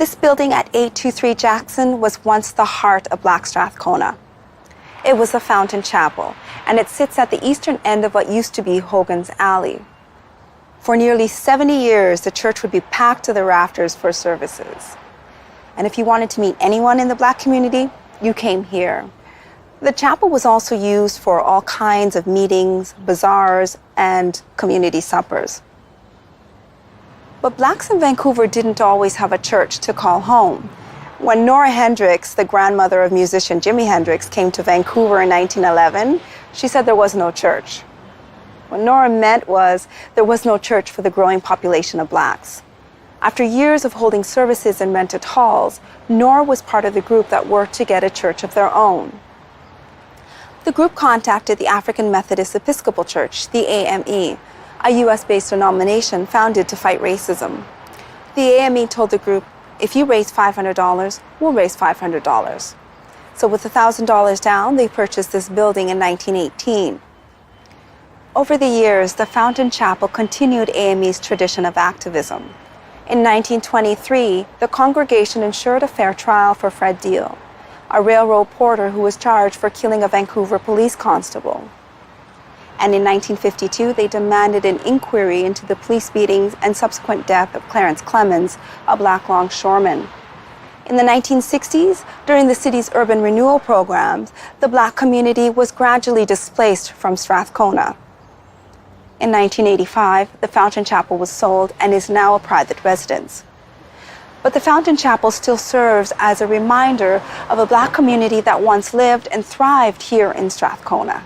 This building at 823 Jackson was once the heart of Black Strathcona. It was a fountain chapel, and it sits at the eastern end of what used to be Hogan's Alley. For nearly 70 years, the church would be packed to the rafters for services. And if you wanted to meet anyone in the Black community, you came here. The chapel was also used for all kinds of meetings, bazaars, and community suppers. But Blacks in Vancouver didn't always have a church to call home. When Nora Hendricks, the grandmother of musician Jimi Hendrix, came to Vancouver in 1911, she said there was no church. What Nora meant was there was no church for the growing population of Blacks. After years of holding services in rented halls, Nora was part of the group that worked to get a church of their own. The group contacted the African Methodist Episcopal Church, the AME, a US-based denomination founded to fight racism. The AME told the group, if you raise $500, we'll raise $500. So with $1,000 down, they purchased this building in 1918. Over the years, the Fountain Chapel continued AME's tradition of activism. In 1923, the congregation ensured a fair trial for Fred Deal, a railroad porter who was charged for killing a Vancouver police constable. And in 1952, they demanded an inquiry into the police beatings and subsequent death of Clarence Clemens, a Black longshoreman. In the 1960s, during the city's urban renewal programs, the Black community was gradually displaced from Strathcona. In 1985, the Fountain Chapel was sold and is now a private residence. But the Fountain Chapel still serves as a reminder of a Black community that once lived and thrived here in Strathcona.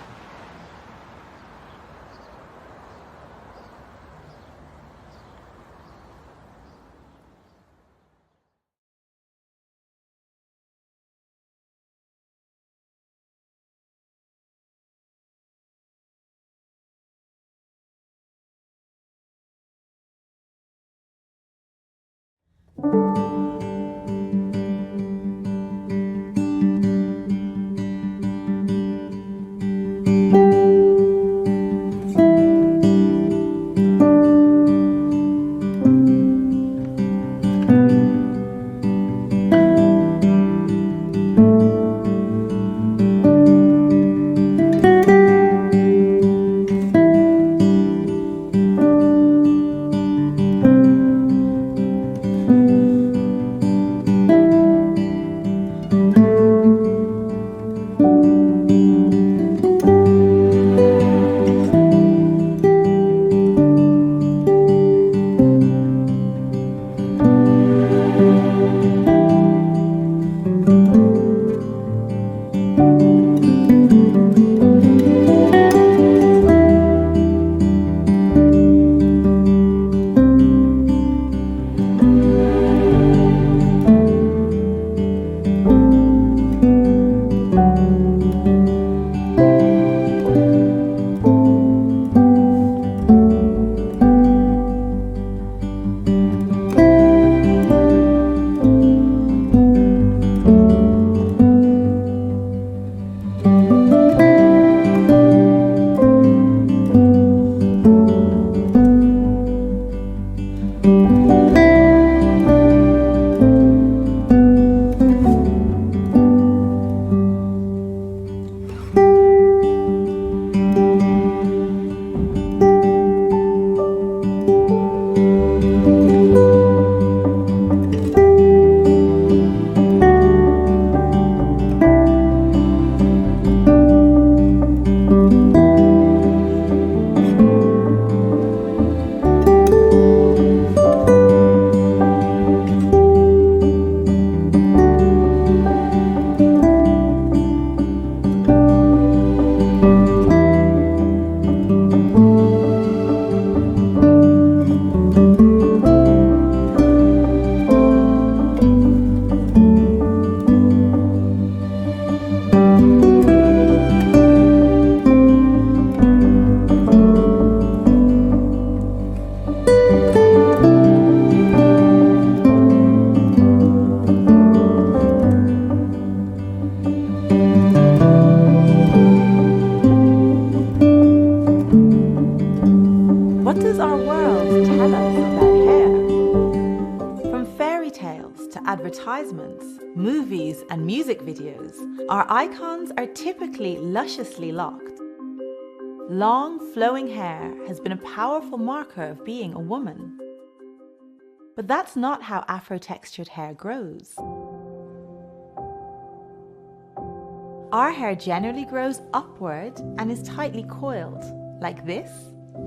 advertisements, movies, and music videos, our icons are typically lusciously locked. Long, flowing hair has been a powerful marker of being a woman. But that's not how Afro-textured hair grows. Our hair generally grows upward and is tightly coiled, like this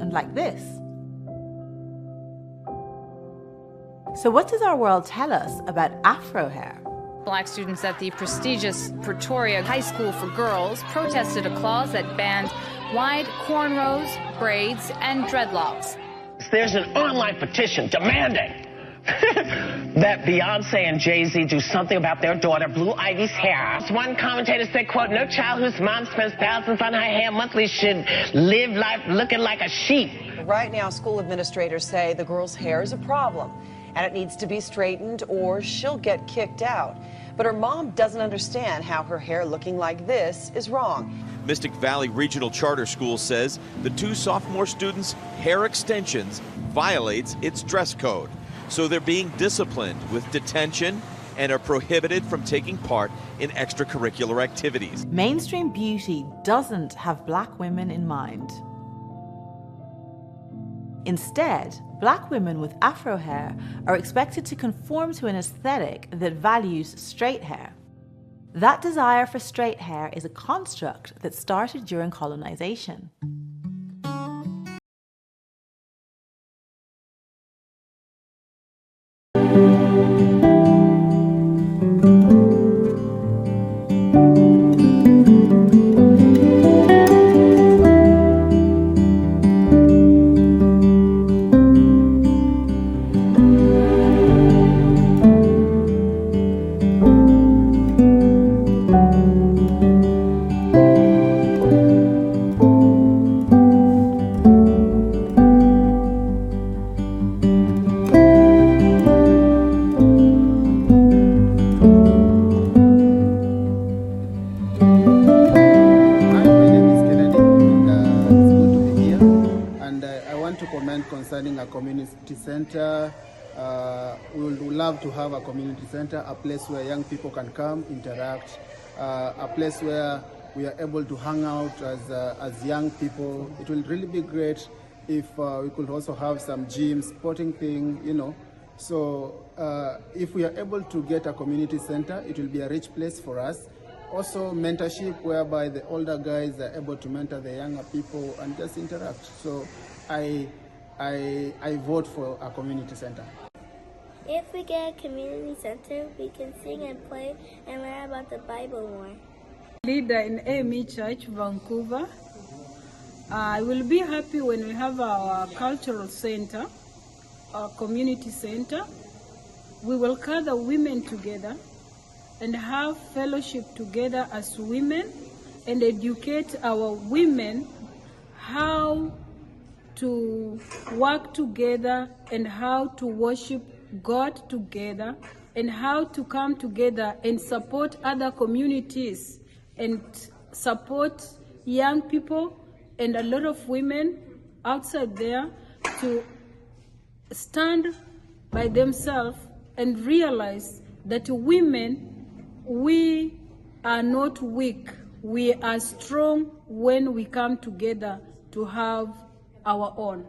and like this. So what does our world tell us about Afro hair? Black students at the prestigious Pretoria High School for Girls protested a clause that banned wide cornrows, braids, and dreadlocks. There's an online petition demanding that Beyonce and Jay-Z do something about their daughter Blue Ivy's hair. One commentator said, quote, "No child whose mom spends thousands on her hair monthly should live life looking like a sheep." Right now, school administrators say the girl's hair is a problem and it needs to be straightened or she'll get kicked out. But her mom doesn't understand how her hair looking like this is wrong. Mystic Valley Regional Charter School says the 2 sophomore students' hair extensions violates its dress code. So they're being disciplined with detention and are prohibited from taking part in extracurricular activities. Mainstream beauty doesn't have Black women in mind. Instead, Black women with Afro hair are expected to conform to an aesthetic that values straight hair. That desire for straight hair is a construct that started during colonization. Concerning a community center, we would love to have a community center, a place where young people can come, interact, a place where we are able to hang out as young people. It will really be great if we could also have some gym, sporting thing, you know. So if we are able to get a community center, it will be a rich place for us. Also mentorship, whereby the older guys are able to mentor the younger people and just interact. So I vote for a community center. If we get a community center, we can sing and play and learn about the Bible more. Leader in AME Church, Vancouver. I will be happy when we have our cultural center, our community center. We will gather women together and have fellowship together as women and educate our women how to work together and how to worship God together and how to come together and support other communities and support young people and a lot of women outside there to stand by themselves and realize that women, we are not weak. We are strong when we come together to have our own.